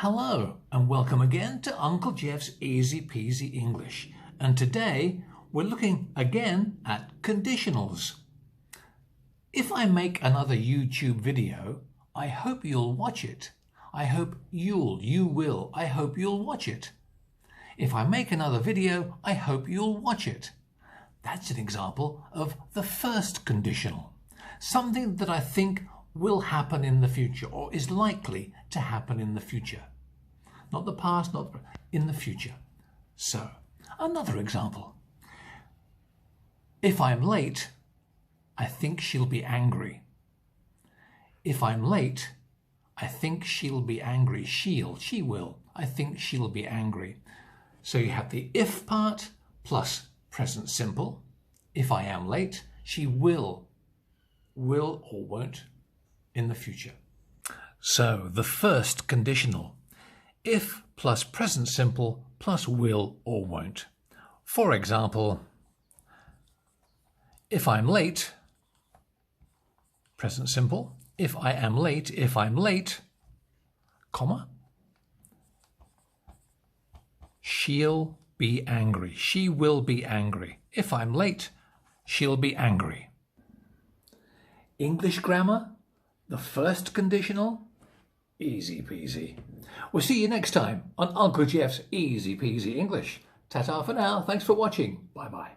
Hello and welcome again to Uncle Geoff's Easy-Peasy English. And today we're looking again at conditionals. If I make another YouTube video, I hope you'll watch it. I hope you will. I hope you'll watch it. If I make another video, I hope you'll watch it. That's an example of the first conditional. Something that I think will happen in the future or is likely to happen in the future. Not the past, not in the future. So, another example. If I'm late, I think she'll be angry. If I'm late, I think she'll be angry. She will. I think she'll be angry. So you have the if part plus present simple. If I am late, she will or won't in the future. So the first conditional, if plus present simple plus will or won't. For example, if I'm late, present simple, if I am late, if I'm late, comma, she'll be angry. She will be angry. If I'm late, she'll be angry. English grammar, the first conditional, easy peasy. We'll see you next time on Uncle Geoff's Easy Peasy English. Ta-ta for now. Thanks for watching. Bye-bye.